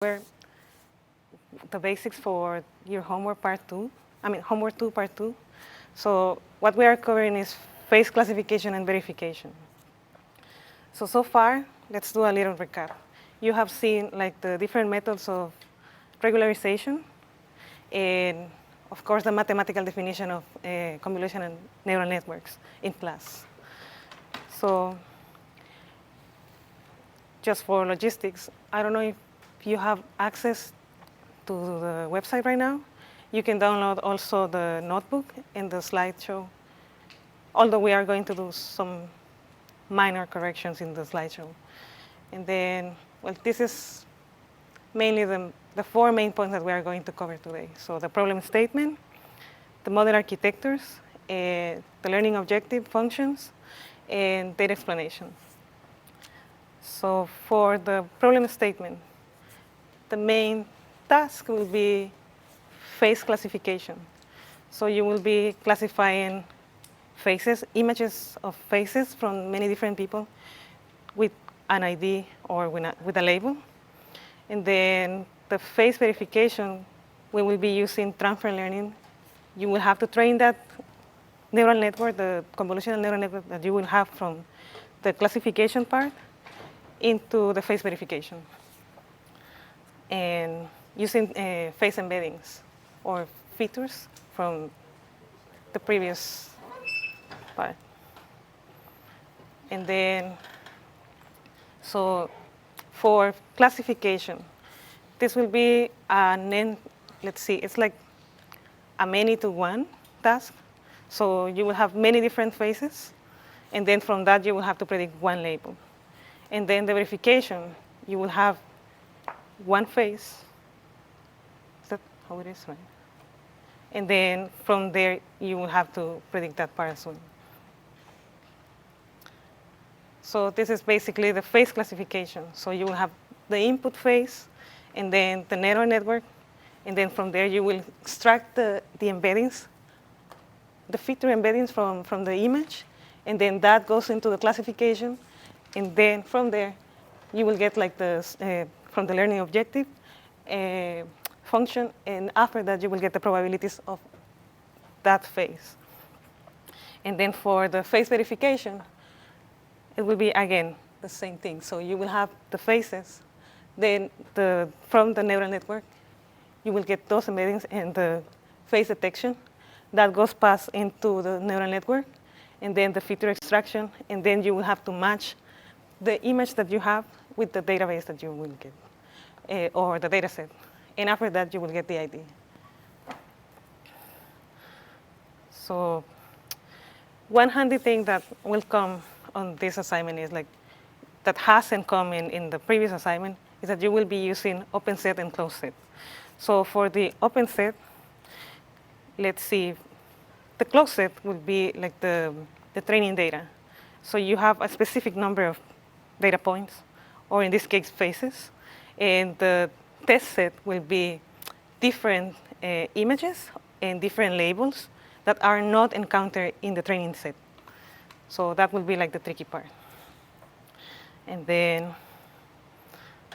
cover the basics for your homework part 2. Homework 2, part 2. So what we are covering is phase classification and verification. So far, let's do a little recap. You have seen like the different methods of regularization and, of course, the mathematical definition of convolutional and neural networks in class. So just for logistics, I don't know if you have access to the website right now. You can download also the notebook and the slideshow, although we are going to do some minor corrections in the slideshow. And then, well, this is mainly the 4 main points that we are going to cover today. So the problem statement, the model architectures, the learning objective functions, and data explanation. So for the problem statement, the main task will be phase classification. So you will be classifying faces, images of faces from many different people with an ID or with a label. And then the phase verification, we will be using transfer learning. You will have to train that neural network, the convolutional neural network that you will have from the classification part into the phase verification. And using phase embeddings or features from the previous part. And then, so for classification, this will be let's see, it's like a many-to-one task. So you will have many different phases, and then from that you will have to predict one label. And then the verification, you will have one phase. Is that how it is, right? And then from there, you will have to predict that part as well. So this is basically the phase classification. So you will have the input phase, and then the neural network, and then from there you will extract the embeddings, the feature embeddings from the image, and then that goes into the classification, and then from there you will get like from the learning objective function, and after that you will get the probabilities of that phase. And then for the phase verification, it will be, again, the same thing. So you will have the phases, then from the neural network, you will get those embeddings and the phase detection. That goes past into the neural network, and then the feature extraction, and then you will have to match the image that you have with the database that you will get, or the data set. And after that, you will get the ID. So one handy thing that will come on this assignment is that hasn't come in the previous assignment is that you will be using open set and closed set. So for the open set, let's see, the closed set will be like the training data. So you have a specific number of data points, or in this case, phases. And the test set will be different images and different labels that are not encountered in the training set. So that will be like the tricky part. And then,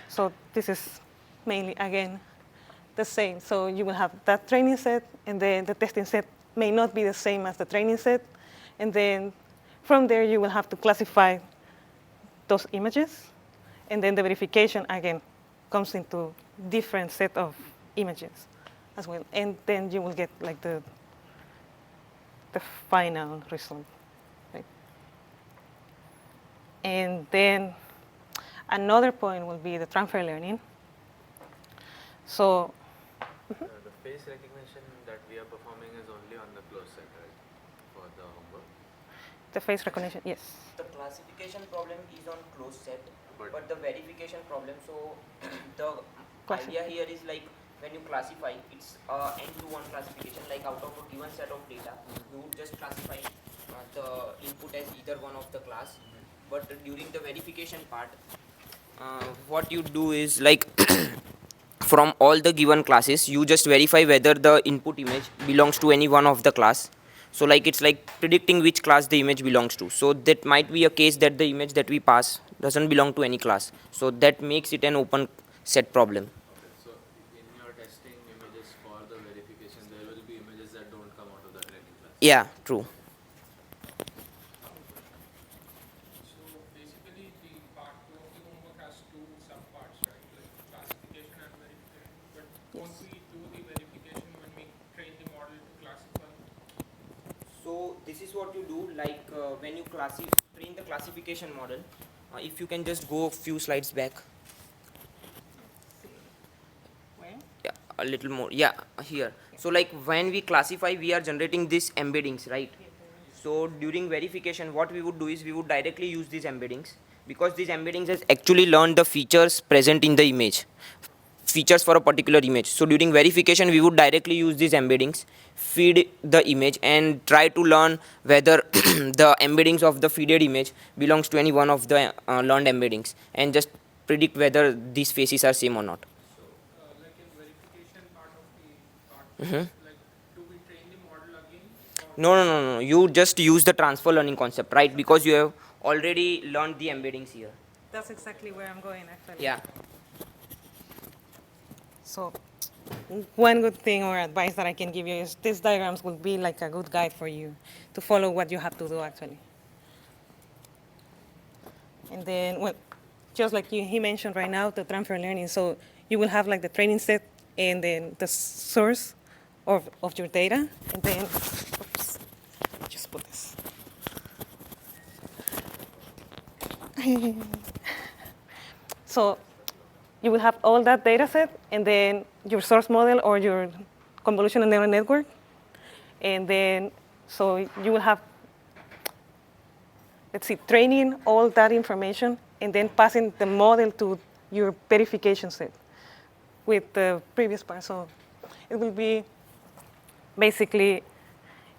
so this is mainly, again, the same. So you will have that training set, and then the testing set may not be the same as the training set. And then from there, you will have to classify those images. And then the verification, again, comes into different set of images as well. And then you will get like the final result. Right? And then another point will be the transfer learning. So the face recognition that we are performing is only on the closed set, right, for the homework? The face recognition, yes. The classification problem is on closed set, but the verification problem, so the idea here is like when you classify, it's end-to-one classification, like out of a given set of data, you would just classify the input as either one of the class. But during the verification part, what you do is like from all the given classes, you just verify whether the input image belongs to any one of the class. So like it's like predicting which class the image belongs to. So that might be a case that the image that we pass doesn't belong to any class. So that makes it an open set problem. Yeah, true. So basically, the part 2 of the homework has two subparts, right? Like classification and verification. But won't we do the verification when we train the model to classify? So this is what you do, like when you train the classification model. If you can just go a few slides back. Where? Yeah, a little more. Yeah, here. So like when we classify, we are generating these embeddings, right? So during verification, what we would do is we would directly use these embeddings, because these embeddings has actually learned the features present in the image, features for a particular image. So during verification, we would directly use these embeddings, feed the image, and try to learn whether the embeddings of the feeded image belongs to any one of the learned embeddings, and just predict whether these faces are same or not. So, like in verification part of the part 2, Mhm. like do we train the model again? Or No, no, no, no. You just use the transfer learning concept, right? Because you have already learned the embeddings here. That's exactly where I'm going, actually. Yeah. So one good thing or advice that I can give you is these diagrams will be like a good guide for you to follow what you have to do, actually. And then, well, just like he mentioned right now, the transfer learning. So you will have like the training set and then the source of your data. And then, oops, just put this. So you will have all that data set and then your source model or your convolutional neural network. And then, so you will have, let's see, training all that information and then passing the model to your verification set with the previous part. So it will be basically,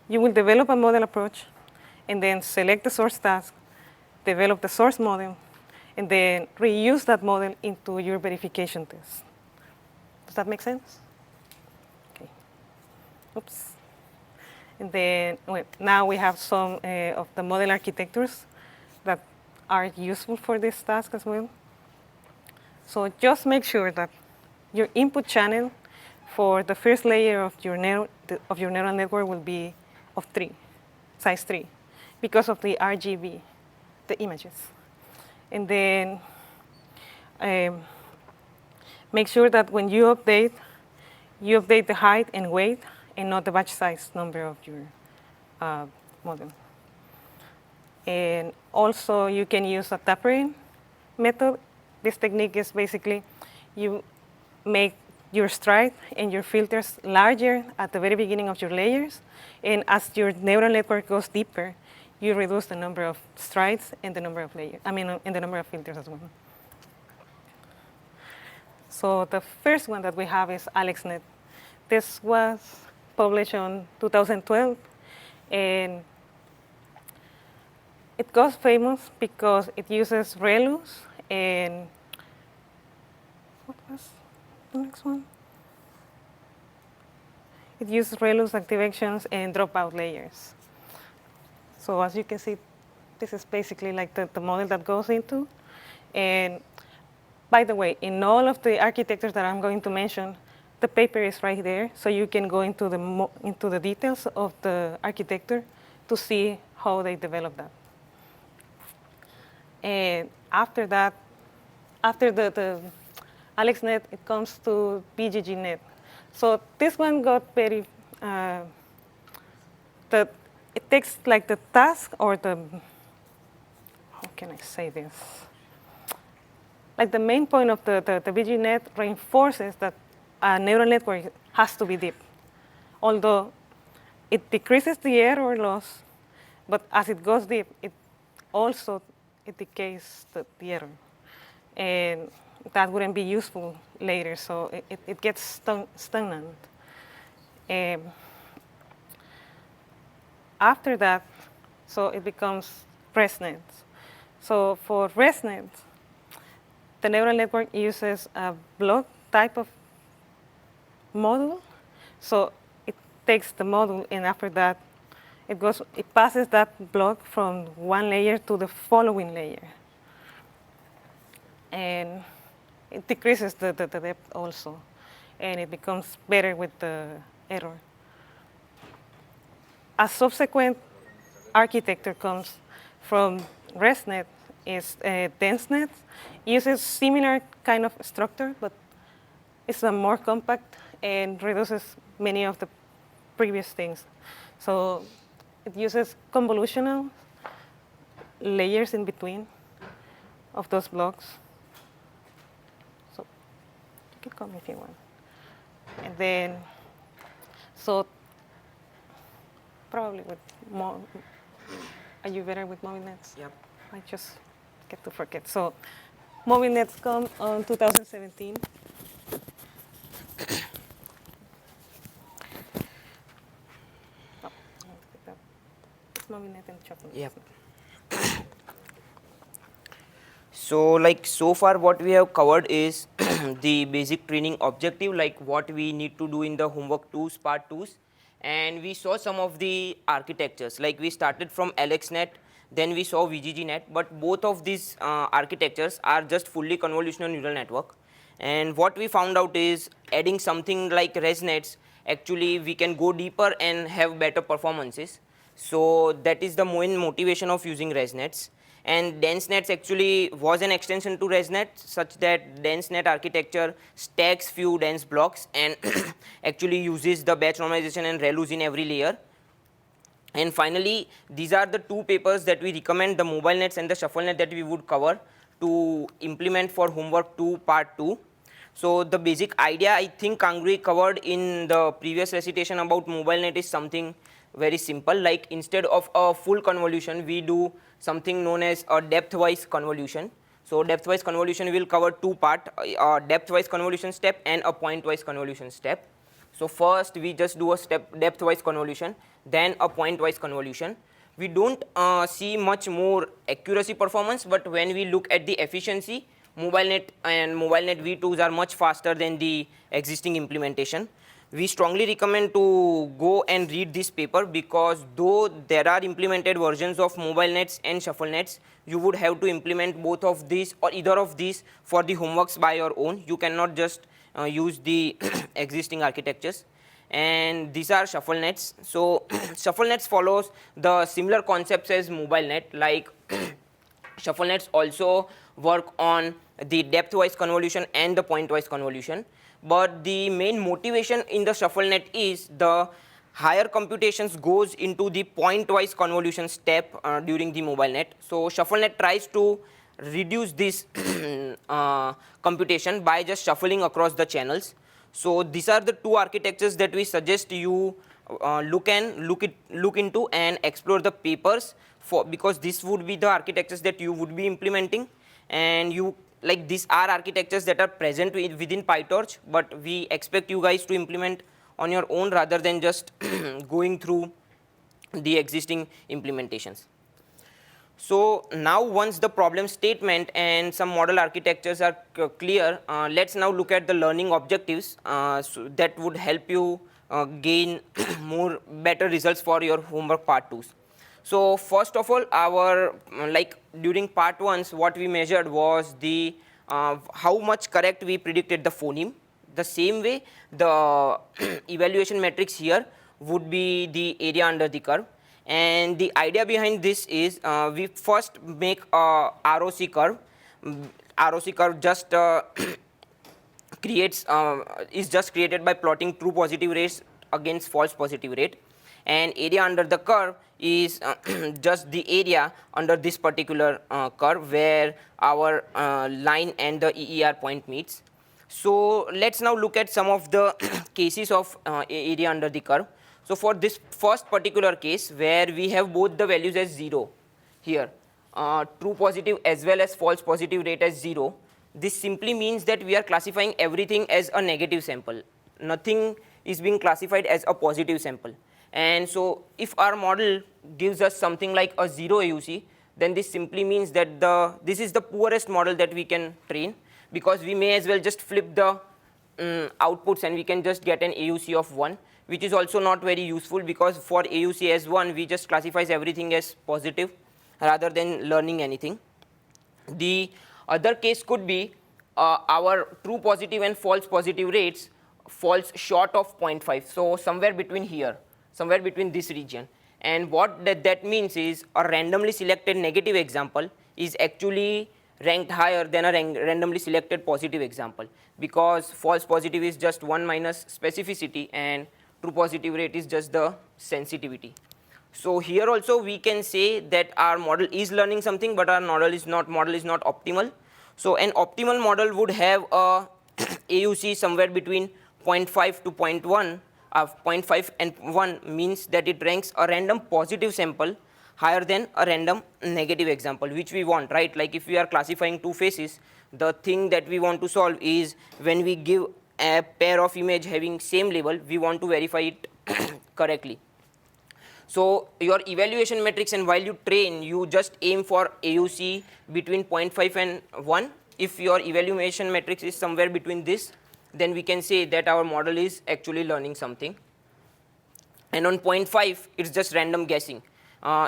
you will develop a model approach and then select the source task, develop the source model, and then reuse that model into your verification test. Does that make sense? Okay. Oops. And then well, now we have some of the model architectures that are useful for this task as well. So just make sure that your input channel for the first layer of your neural network will be of 3, size 3, because of the RGB, the images. And then make sure that when you update the height and weight and not the batch size number of your model. And also you can use a tapering method. This technique is basically you make your stride and your filters larger at the very beginning of your layers. And as your neural network goes deeper, you reduce the number of strides and the number of layers, and the number of filters as well. So the first one that we have is AlexNet. This was published in 2012, and it got famous because it uses ReLUs and what was the next one? It uses ReLUs activations and dropout layers. So as you can see, this is basically like the model that goes into. And by the way, in all of the architectures that I'm going to mention, the paper is right there, so you can go into the details of the architecture to see how they develop that. And after that, after the AlexNet, it comes to BGGNet. So this one got very, it takes like the task or the, how can I say this? Like the main point of the BGNet reinforces that a neural network has to be deep. Although it decreases the error loss, but as it goes deep, it decays the error. And that wouldn't be useful later, so it gets stagnant. After that, so it becomes ResNet. So for ResNet, the neural network uses a block type of module. So it takes the module, and after that, it passes that block from one layer to the following layer. And it decreases the depth also, and it becomes better with the error. a subsequent architecture comes from ResNet is DenseNets. Uses similar kind of structure, but it's a more compact and reduces many of the previous things. So it uses convolutional layers in between of those blocks. So you can come if you want. And then, so probably with more, are you better with MobileNets? Yep. I just get to forget. So MobileNets come on 2017. Oh, it's MobileNet and Triplet. Yep. So like so far what we have covered is the basic training objective, like what we need to do in the homework 2s, part 2s. And we saw some of the architectures, like we started from LXNet, then we saw VGGNet, but both of these architectures are just fully convolutional neural network. And what we found out is adding something like ResNets, actually we can go deeper and have better performances. So that is the main motivation of using ResNets. And DenseNets actually was an extension to ResNet, such that DenseNet architecture stacks few dense blocks and actually uses the batch normalization and ReLUs in every layer. And finally, these are the two papers that we recommend, the MobileNets and the ShuffleNet, that we would cover to implement for homework 2, part 2. So the basic idea I think Kangri covered in the previous recitation about MobileNet is something very simple. Like instead of a full convolution, we do something known as a depth-wise convolution. So depth-wise convolution will cover two parts, a depth-wise convolution step and a point-wise convolution step. So first we just do a step depth-wise convolution, then a point-wise convolution. We don't see much more accuracy performance, but when we look at the efficiency, MobileNet and MobileNet V2s are much faster than the existing implementation. We strongly recommend to go and read this paper, because though there are implemented versions of MobileNets and ShuffleNets, you would have to implement both of these or either of these for the homeworks by your own. You cannot just use the existing architectures. And these are ShuffleNets. So ShuffleNets follows the similar concepts as MobileNet, like ShuffleNets also work on the depth-wise convolution and the point-wise convolution. But the main motivation in the ShuffleNet is the higher computations goes into the point-wise convolution step during the MobileNet. So ShuffleNet tries to reduce this computation by just shuffling across the channels. So these are the two architectures that we suggest you look into and explore the papers for, because this would be the architectures that you would be implementing. And you, like, these are architectures that are present within PyTorch, but we expect you guys to implement on your own rather than just going through the existing implementations. So now once the problem statement and some model architectures are clear, let's now look at the learning objectives so that would help you gain more better results for your homework part 2s. So first of all, our like during part 1s, what we measured was the how much correct we predicted the phoneme. The same way, the evaluation metrics here would be the area under the curve. And the idea behind this is we first make a ROC curve. ROC curve just is just created by plotting true positive rates against false positive rate. And area under the curve is just the area under this particular curve where our line and the EER point meets. So let's now look at some of the cases of area under the curve. So for this first particular case, where we have both the values as 0 here, true positive as well as false positive rate as 0, this simply means that we are classifying everything as a negative sample. Nothing is being classified as a positive sample. And so if our model gives us something like a 0 AUC, then this simply means that this is the poorest model that we can train, because we may as well just flip the outputs and we can just get an AUC of 1, which is also not very useful, because for AUC as 1, we just classifies everything as positive rather than learning anything. The other case could be our true positive and false positive rates falls short of 0.5, so somewhere between here, somewhere between this region. And what that means is a randomly selected negative example is actually ranked higher than a randomly selected positive example, because false positive is just 1 minus specificity and true positive rate is just the sensitivity. So here also we can say that our model is learning something, but our model is not optimal. So an optimal model would have a AUC somewhere between 0.5 to 0.1. 0.5 and 1 means that it ranks a random positive sample higher than a random negative example, which we want, right? Like if we are classifying two faces, the thing that we want to solve is when we give a pair of image having same label, we want to verify it correctly. So your evaluation matrix, and while you train, you just aim for AUC between 0.5 and 1. If your evaluation matrix is somewhere between this, then we can say that our model is actually learning something. And on 0.5, it's just random guessing.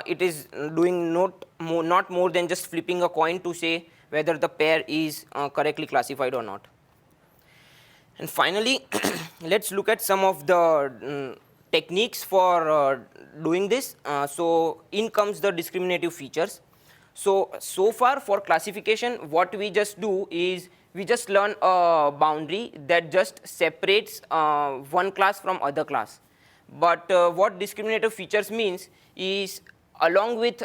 It is doing not more than just flipping a coin to say whether the pair is correctly classified or not. And finally, let's look at some of the techniques for doing this. So in comes the discriminative features. So far for classification, what we just do is we just learn a boundary that just separates one class from other class. But what discriminative features means is, along with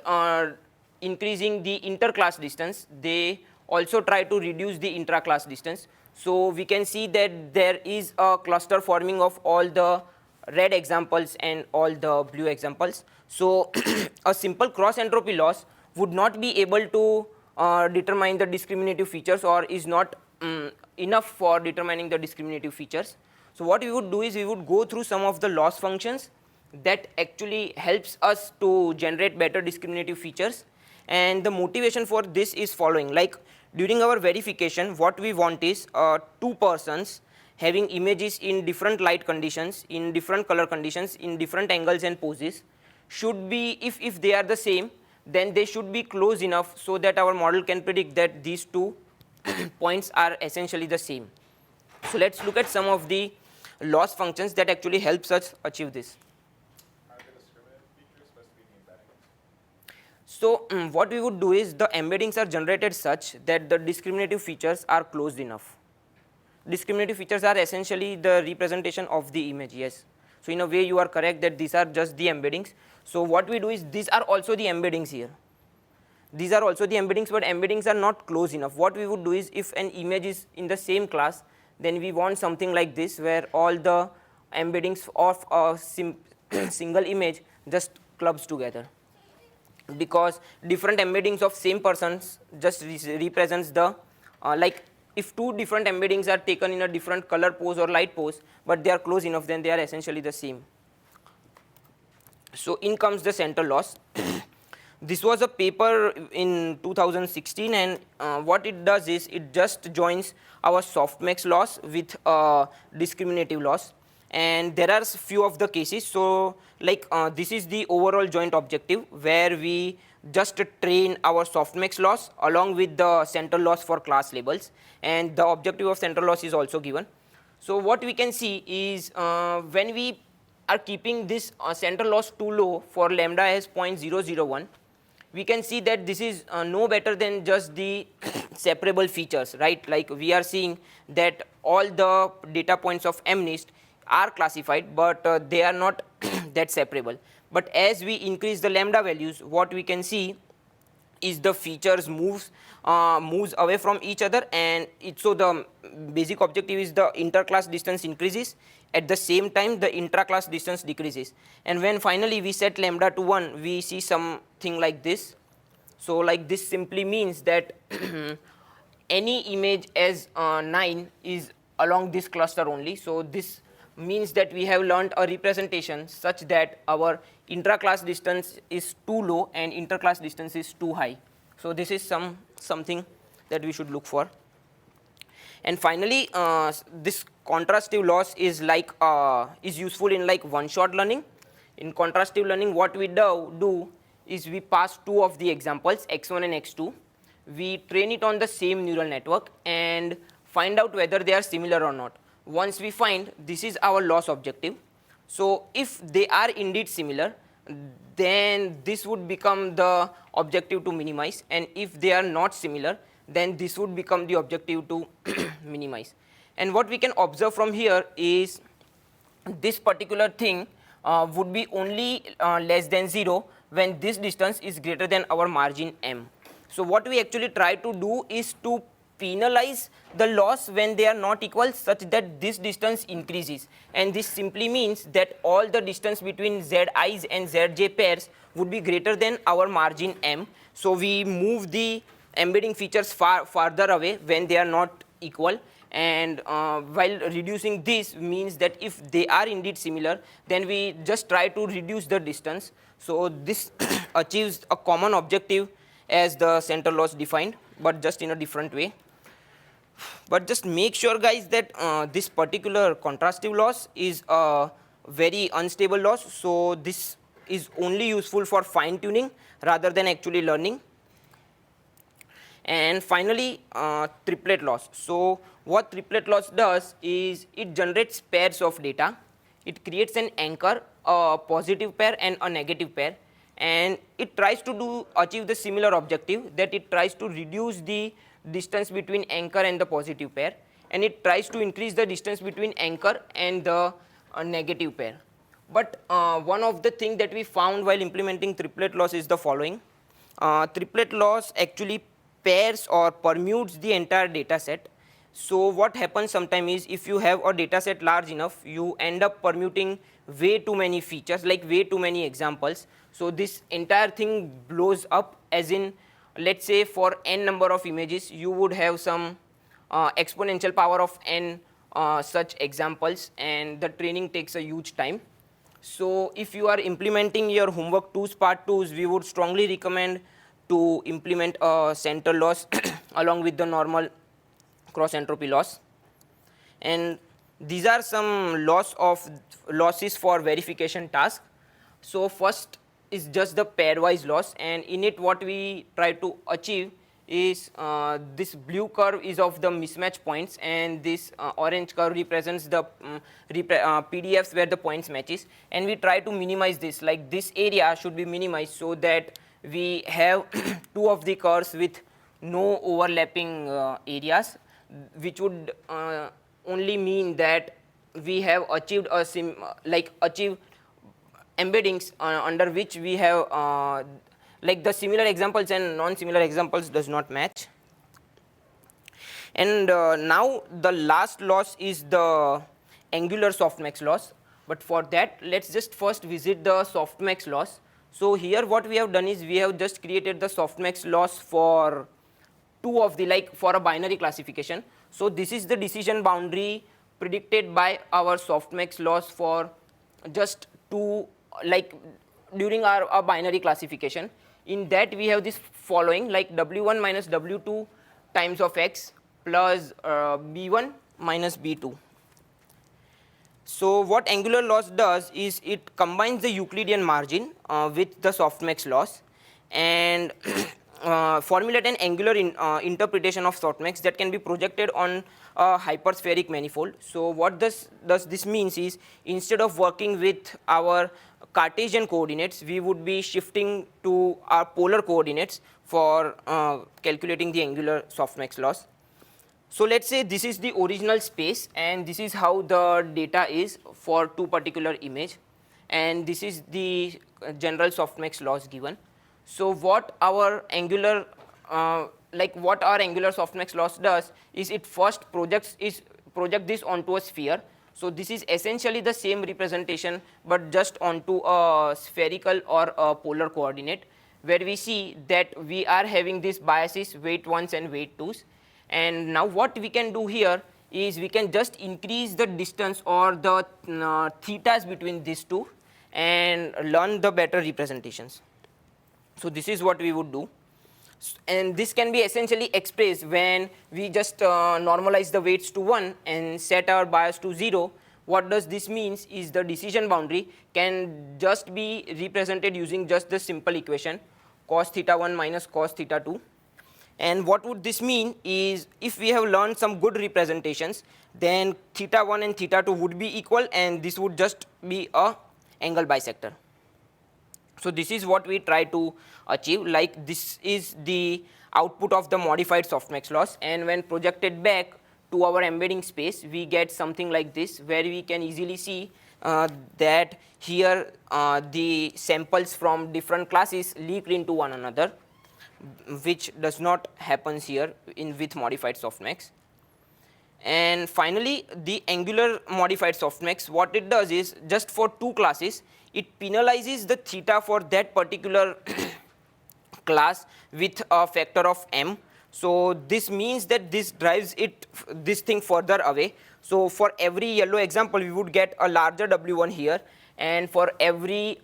increasing the interclass distance, they also try to reduce the intraclass distance. So we can see that there is a cluster forming of all the red examples and all the blue examples. So a simple cross entropy loss would not be able to determine the discriminative features, or is not enough for determining the discriminative features. So what we would do is we would go through some of the loss functions that actually helps us to generate better discriminative features. And the motivation for this is following. Like during our verification, what we want is two persons having images in different light conditions, in different color conditions, in different angles and poses, should be, if they are the same, then they should be close enough so that our model can predict that these two points are essentially the same. So let's look at some of the loss functions that actually helps us achieve this. Are the discriminative features supposed to be the embeddings? So what we would do is the embeddings are generated such that the discriminative features are close enough. Discriminative features are essentially the representation of the image, yes. So in a way you are correct that these are just the embeddings. So what we do is these are also the embeddings here. These are also the embeddings, but embeddings are not close enough. What we would do is, if an image is in the same class, then we want something like this, where all the embeddings of a single image just clubs together. Because different embeddings of same persons just represents the, like if two different embeddings are taken in a different color pose or light pose, but they are close enough, then they are essentially the same. So in comes the center loss. This was a paper in 2016, and what it does is it just joins our SoftMax loss with discriminative loss. And there are few of the cases. So like this is the overall joint objective, where we just train our SoftMax loss along with the center loss for class labels, and the objective of center loss is also given. So what we can see is when we are keeping this center loss too low for lambda as 0.001, we can see that this is no better than just the separable features, right? Like we are seeing that all the data points of MNIST are classified, but they are not that separable. But as we increase the lambda values, what we can see is the features moves away from each other, and so the basic objective is the interclass distance increases. At the same time, the intraclass distance decreases. And when finally we set lambda to 1, we see something like this. So like this simply means that any image as 9 is along this cluster only. So this means that we have learned a representation such that our intraclass distance is too low and interclass distance is too high. So this is something that we should look for. And finally, this contrastive loss is like is useful in like one-shot learning. In contrastive learning, what we do is we pass two of the examples, x1 and x2. We train it on the same neural network and find out whether they are similar or not. Once we find, this is our loss objective. So if they are indeed similar, then this would become the objective to minimize, and if they are not similar, then this would become the objective to minimize. And what we can observe from here is this particular thing would be only less than 0 when this distance is greater than our margin m. So what we actually try to do is to penalize the loss when they are not equal, such that this distance increases, and this simply means that all the distance between zi's and zj pairs would be greater than our margin m. So we move the embedding features farther away when they are not equal, and while reducing this means that if they are indeed similar, then we just try to reduce the distance. So this achieves a common objective as the center loss defined, but just in a different way. But just make sure, guys, that this particular contrastive loss is a very unstable loss, so this is only useful for fine tuning rather than actually learning. And finally, triplet loss. So what triplet loss does is it generates pairs of data. It creates an anchor, a positive pair and a negative pair, and it tries to achieve the similar objective, that it tries to reduce the distance between anchor and the positive pair, and it tries to increase the distance between anchor and the negative pair. But one of the things that we found while implementing triplet loss is the following. Triplet loss actually pairs or permutes the entire data set. So what happens sometimes is, if you have a data set large enough, you end up permuting way too many features, like way too many examples. So this entire thing blows up, as in, let's say for n number of images, you would have some exponential power of n such examples, and the training takes a huge time. So if you are implementing your homework 2's part 2's, we would strongly recommend to implement a center loss along with the normal cross entropy loss. And these are some losses for verification task. So first is just the pairwise loss, and in it what we try to achieve is this blue curve is of the mismatch points, and this orange curve represents the PDFs where the points matches, and we try to minimize this. Like, this area should be minimized so that we have two of the curves with no overlapping areas, which would only mean that we have achieved a achieve embeddings under which we have like the similar examples and non-similar examples does not match. And now the last loss is the angular softmax loss. But for that, let's just first visit the softmax loss. So here what we have done is we have just created the softmax loss for two of the, like, for a binary classification. So this is the decision boundary predicted by our softmax loss for just two, like, during our binary classification. In that we have this following, like w1 minus w2 times of x plus b1 minus b2. So what angular loss does is it combines the Euclidean margin with the softmax loss, and formulate an angular interpretation of softmax that can be projected on a hyperspheric manifold. So what does this means is, instead of working with our Cartesian coordinates, we would be shifting to our polar coordinates for calculating the angular softmax loss. So let's say this is the original space, and this is how the data is for two particular image, and this is the general softmax loss given. So what our angular softmax loss does is it first project this onto a sphere. So this is essentially the same representation, but just onto a spherical or a polar coordinate, where we see that we are having these biases weight 1s and weight 2s. And now what we can do here is we can just increase the distance or the thetas between these two and learn the better representations. So this is what we would do. And this can be essentially expressed when we just normalize the weights to 1 and set our bias to 0. What does this means is the decision boundary can just be represented using just the simple equation cos theta 1 minus cos theta 2. And what would this mean is, if we have learned some good representations, then theta 1 and theta 2 would be equal, and this would just be a angle bisector. So this is what we try to achieve. Like this is the output of the modified softmax loss, and when projected back to our embedding space, we get something like this, where we can easily see that here the samples from different classes leaked into one another, which does not happens here in with modified softmax. And finally, the angular modified softmax, what it does is, just for two classes, it penalizes the theta for that particular class with a factor of m. So this means that this drives this thing further away. So for every yellow example, we would get a larger W1 here, and for every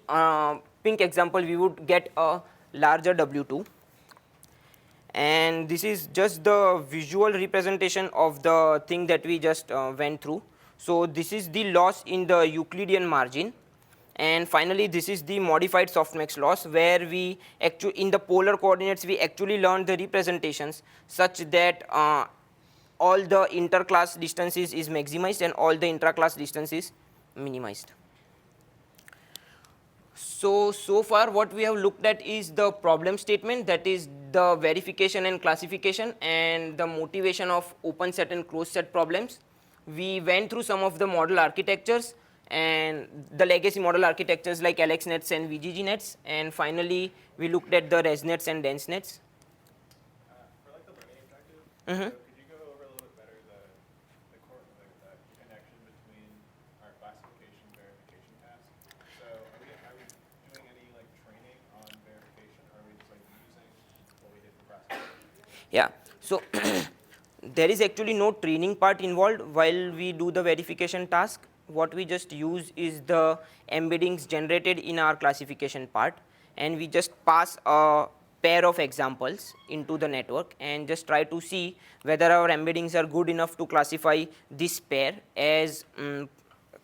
pink example, we would get a larger W2. And this is just the visual representation of the thing that we just went through. So this is the loss in the Euclidean margin. And finally, this is the modified softmax loss, where we actually, in the polar coordinates, we actually learned the representations such that all the interclass distances is maximized and all the intraclass distance is minimized. So far what we have looked at is the problem statement, that is the verification and classification and the motivation of open set and closed set problems. We went through some of the model architectures and the legacy model architectures like LXNets and VGGNets, and finally we looked at the ResNets and DenseNets. For like the learning objective, Mm-hmm. so could you go over a little bit better the connection between our classification verification task? So are we doing any like training on verification, or are we just like using what we did for classification? Yeah, so there is actually no training part involved while we do the verification task. What we just use is the embeddings generated in our classification part, and we just pass a pair of examples into the network and just try to see whether our embeddings are good enough to classify this pair as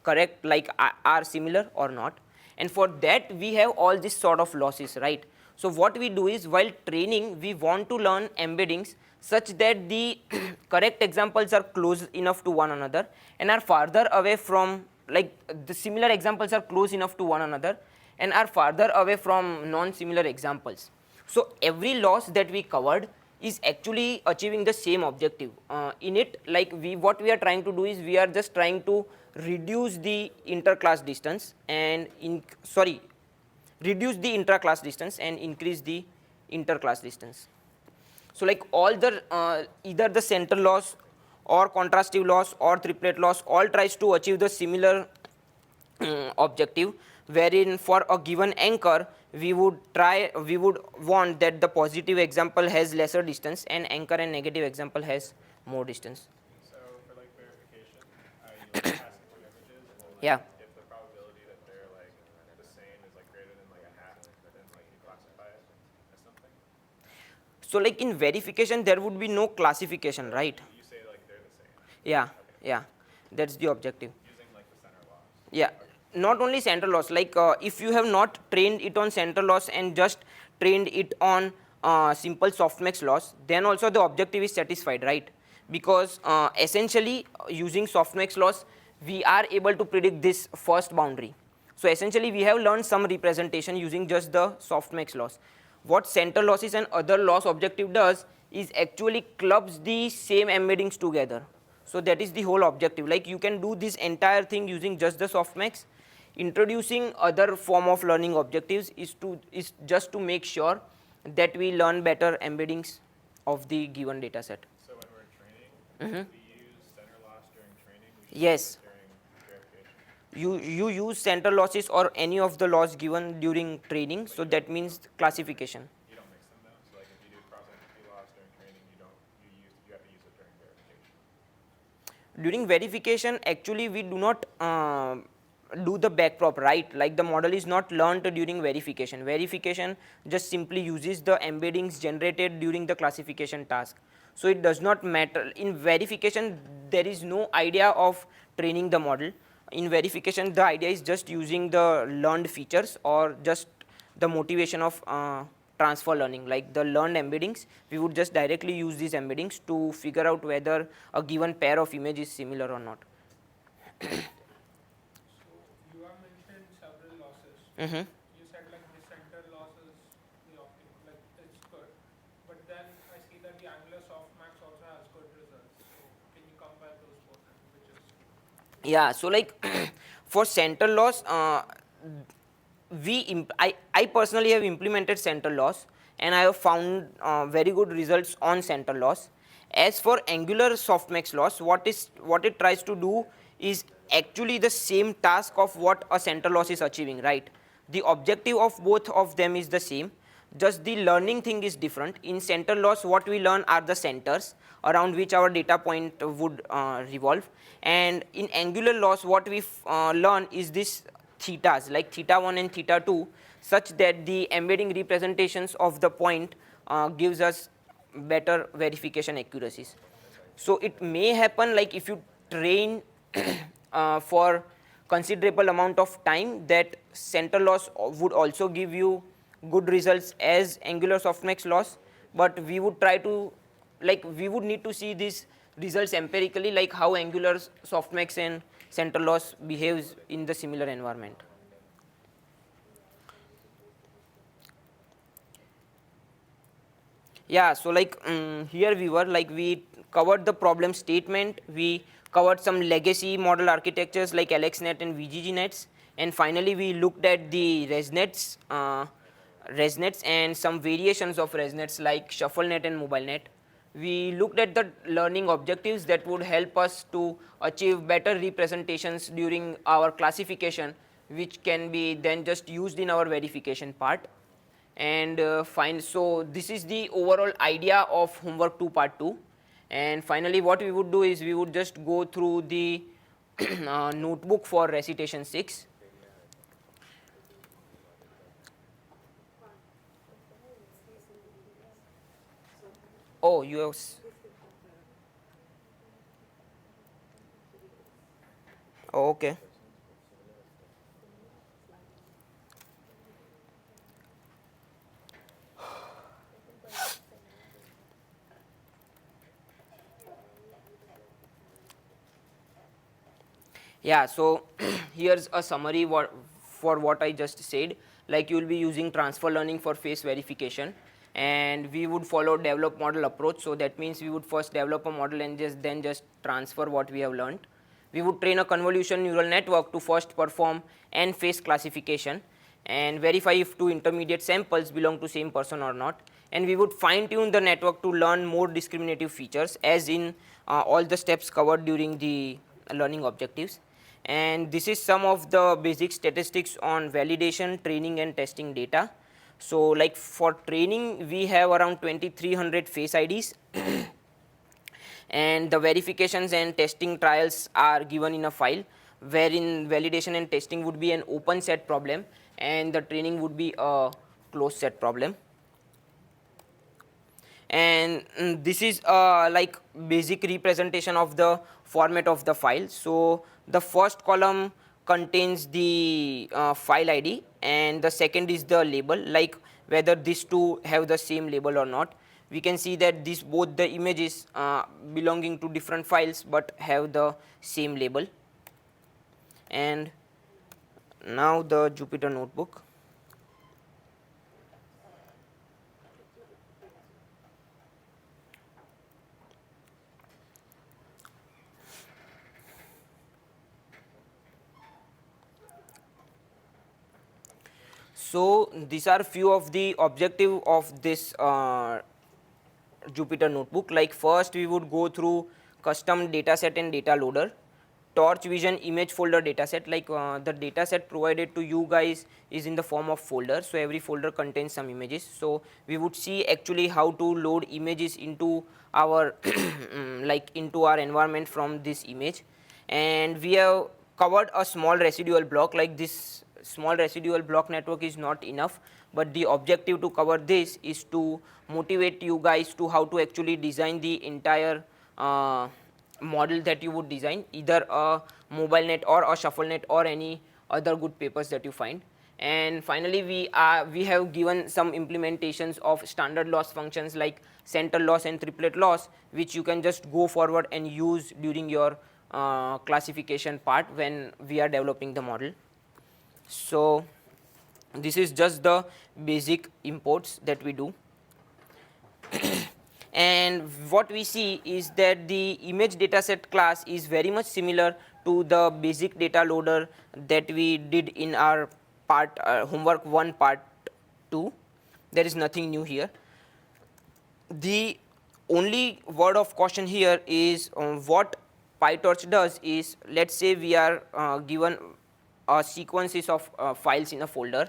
correct, like are similar or not. And for that we have all this sort of losses, right? So what we do is, while training, we want to learn embeddings such that the correct examples are close enough to one another and are farther away from, like the similar examples are close enough to one another and are farther away from non-similar examples. So every loss that we covered is actually achieving the same objective. In it, like what we are trying to do is, we are just trying to reduce the interclass distance and reduce the intraclass distance and increase the interclass distance. So like all the either the center loss or contrastive loss or triplet loss all tries to achieve the similar objective, wherein for a given anchor we would want that the positive example has lesser distance and anchor and negative example has more distance. So for like verification, you like pass two images, well, like, Yeah. if the probability that they're like the same is like greater than like a half, then like you classify it as something. So like in verification there would be no classification, right? You say like they're the same. Yeah, yeah, that's the objective. Using like the center loss. Yeah, not only center loss, like if you have not trained it on center loss and just trained it on simple softmax loss, then also the objective is satisfied, right? Because essentially using softmax loss we are able to predict this first boundary. So essentially we have learned some representation using just the softmax loss. What center losses and other loss objective does is actually clubs the same embeddings together. So that is the whole objective. Like you can do this entire thing using just the softmax. Introducing other form of learning objectives is just to make sure that we learn better embeddings of the given data set. So when we're training, we use center loss during training. We should Yes. use it during verification. You use center losses or any of the loss given during training, so that means classification. You don't mix them though. So like if you do cross entropy loss during training, you have to use it during verification. During verification, actually we do not do the backprop, right? Like the model is not learned during verification. Verification just simply uses the embeddings generated during the classification task. So it does not matter. In verification, there is no idea of training the model. In verification, the idea is just using the learned features or just the motivation of transfer learning. Like the learned embeddings, we would just directly use these embeddings to figure out whether a given pair of image is similar or not. So you have mentioned several losses. Mm-hmm. You said like the center the Angular SoftMax also has good results. So can you compare those both and which is? Yeah, so like for center loss, I personally have implemented center loss and I have found very good results on center loss. As for Angular softmax loss, what it tries to do is actually the same task of what a center loss is achieving, right? The objective of both of them is the same, just the learning thing is different. In center loss, what we learn are the centers around which our data point would revolve, and in Angular loss, what we learn is this thetas like theta 1 and theta 2, such that the embedding representations of the point gives us better verification accuracies. So it may happen like if you train for considerable amount of time, that center loss would also give you good results as Angular softmax loss, but we would try to, like, we would need to see these results empirically, like how Angular softmax and center loss behaves in the similar environment. Yeah, so like here we covered the problem statement, we covered some legacy model architectures like LXNet and VGGNets, and finally we looked at the ResNets and some variations of ResNets like ShuffleNet and MobileNet. We looked at the learning objectives that would help us to achieve better representations during our classification, which can be then just used in our verification part. And so this is the overall idea of homework 2 part 2. And finally what we would do is we would just go through the notebook for recitation 6. Oh, you have. Oh, okay. Yeah, so here's a summary for what I just said. Like, you will be using transfer learning for face verification, and we would follow develop model approach. So that means we would first develop a model and then just transfer what we have learned. We would train a convolution neural network to first perform and face classification and verify if two intermediate samples belong to same person or not. And we would fine tune the network to learn more discriminative features, as in all the steps covered during the learning objectives. And this is some of the basic statistics on validation, training and testing data. So like for training, we have around 2300 face IDs and the verifications and testing trials are given in a file, wherein validation and testing would be an open set problem and the training would be a closed set problem. And this is like basic representation of the format of the file. So the first column contains the file ID and the second is the label, like whether these two have the same label or not. We can see that these both the images belonging to different files but have the same label. And now the Jupyter notebook. So these are few of the objective of this Jupyter notebook. Like first we would go through custom dataset and data loader, torch vision image folder dataset. Like the dataset provided to you guys is in the form of folder, so every folder contains some images. So we would see actually how to load images into our like into our environment from this image. And we have covered a small residual block. Like this small residual block network is not enough, but the objective to cover this is to motivate you guys to how to actually design the entire model that you would design, either a MobileNet or a ShuffleNet or any other good papers that you find. And finally we have given some implementations of standard loss functions like center loss and triplet loss, which you can just go forward and use during your classification part when we are developing the model. So this is just the basic imports that we do. And what we see is that the image dataset class is very much similar to the basic data loader that we did in our part homework 1 part 2. There is nothing new here. The only word of caution here is what PyTorch does is, let's say we are given sequences of files in a folder.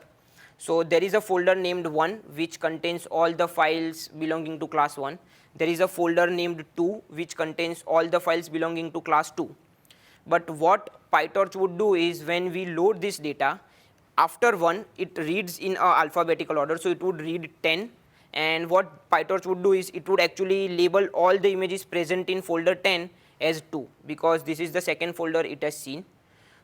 So there is a folder named 1 which contains all the files belonging to class 1. There is a folder named 2 which contains all the files belonging to class 2. But what PyTorch would do is, when we load this data, after 1 it reads in alphabetical order, so it would read 10, and what PyTorch would do is it would actually label all the images present in folder 10 as 2, because this is the second folder it has seen.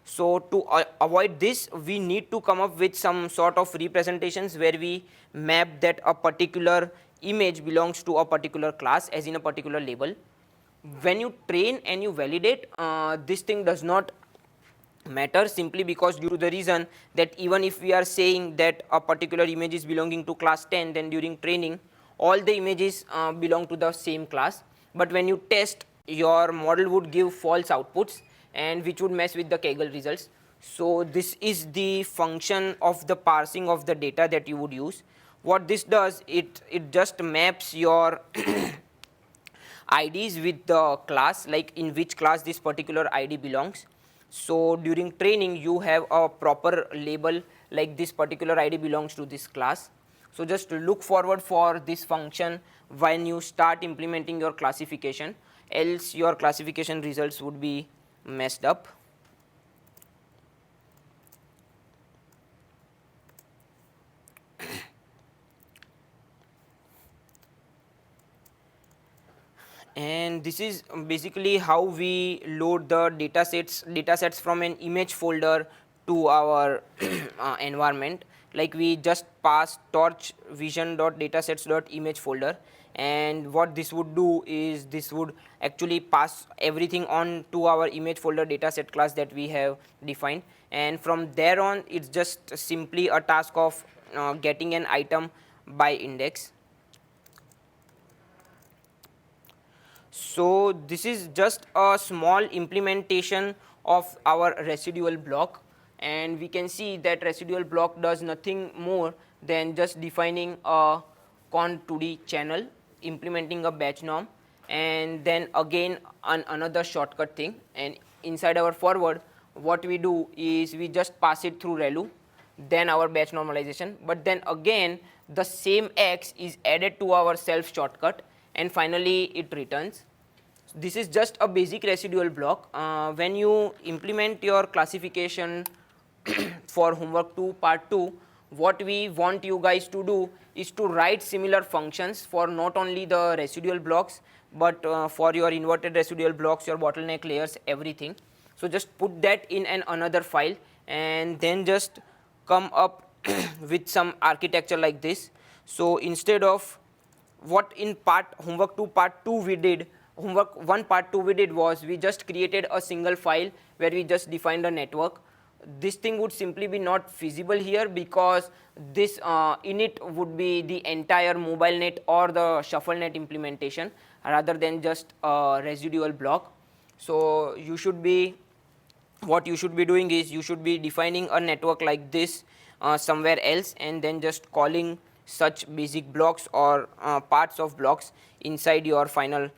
So to avoid this, we need to come up with some sort of representations where we map that a particular image belongs to a particular class, as in a particular label. When you train and you validate, this thing does not matter, simply because due to the reason that even if we are saying that a particular image is belonging to class 10, then during training all the images belong to the same class. But when you test, your model would give false outputs, and which would mess with the Kaggle results. So this is the function of the parsing of the data that you would use. What this does, it just maps your IDs with the class, like in which class this particular ID belongs. So during training you have a proper label, like this particular ID belongs to this class. So just look forward for this function when you start implementing your classification, else your classification results would be messed up. And this is basically how we load the datasets from an image folder to our environment. Like we just pass torch vision.datasets.image folder, and what this would do is this would actually pass everything on to our image folder dataset class that we have defined, and from there on it's just simply a task of getting an item by index. So this is just a small implementation of our residual block, and we can see that residual block does nothing more than just defining a con2d channel, implementing a batch norm, and then again another shortcut thing. And inside our forward, what we do is we just pass it through relu, then our batch normalization, but then again the same x is added to our self shortcut, and finally it returns. This is just a basic residual block. When you implement your classification for homework 2 part 2, what we want you guys to do is to write similar functions for not only the residual blocks, but for your inverted residual blocks, your bottleneck layers, everything. So just put that in another file, and then just come up with some architecture like this. So instead of what in homework 2 part 2 we did, homework 1 part 2 we did was we just created a single file where we just defined a network. This thing would simply be not feasible here, because this init would be the entire mobile net or the shuffle net implementation rather than just a residual block. So you should be, what you should be doing is you should be defining a network like this somewhere else, and then just calling such basic blocks or parts of blocks inside your final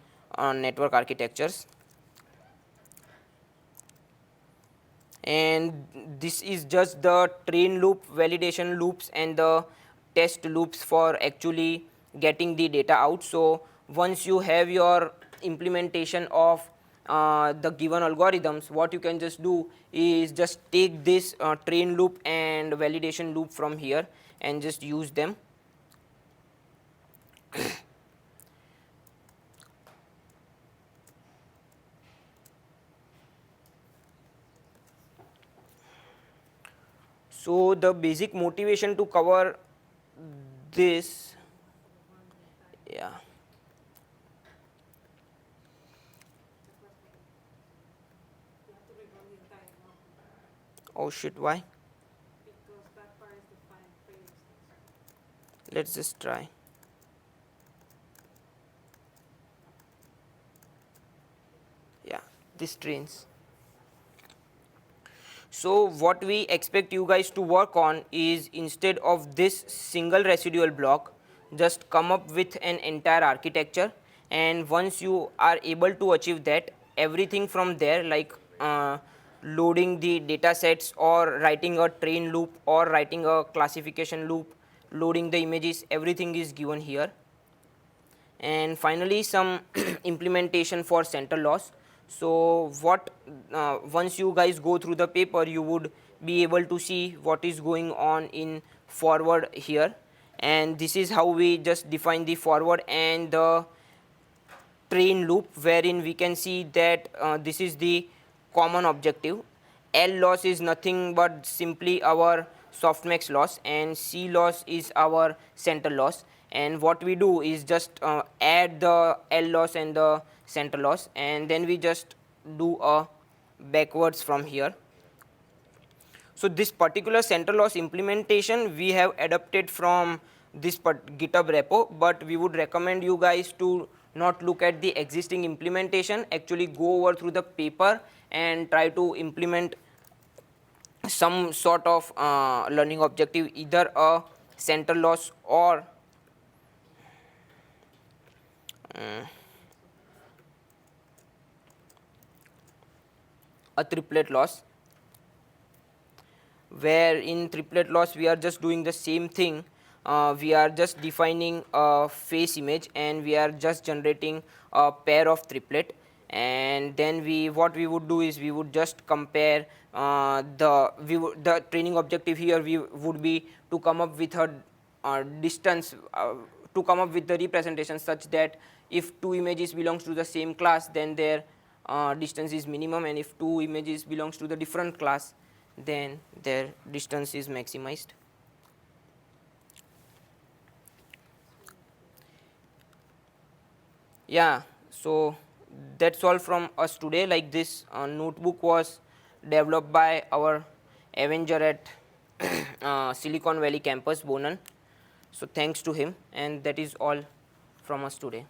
network architectures. And this is just the train loop, validation loops, and the test loops for actually getting the data out. So once you have your implementation of the given algorithms, what you can just do is just take this train loop and validation loop from here and just use them. So the basic motivation to cover this, yeah. Oh shit, why? Because that part is defined previously. Let's just try. this trains. So what we expect you guys to work on is, instead of this single residual block, just come up with an entire architecture, and once you are able to achieve that, everything from there, like loading the data sets or writing a train loop or writing a classification loop, loading the images, everything is given here. And finally some implementation for center loss. So what once you guys go through the paper, you would be able to see what is going on in forward here, and this is how we just define the forward and the train loop, wherein we can see that this is the common objective. L loss is nothing but simply our softmax loss, and C loss is our center loss. And what we do is just add the L loss and the center loss, and then we just do a backwards from here. So this particular center loss implementation we have adapted from this GitHub repo, but we would recommend you guys to not look at the existing implementation, actually go over through the paper and try to implement some sort of learning objective, either a center loss or a triplet loss, where in triplet loss we are just doing the same thing. We are just defining a face image and we are just generating a pair of triplet, and then what we would do is we would just compare the training objective here we would be to come up with a distance, to come up with the representation such that if two images belongs to the same class, then their distance is minimum, and if two images belongs to the different class, then their distance is maximized. Yeah, so that's all from us today. Like, this notebook was developed by our Avenger at Silicon Valley campus, Bonan. So thanks to him, and that is all from us today.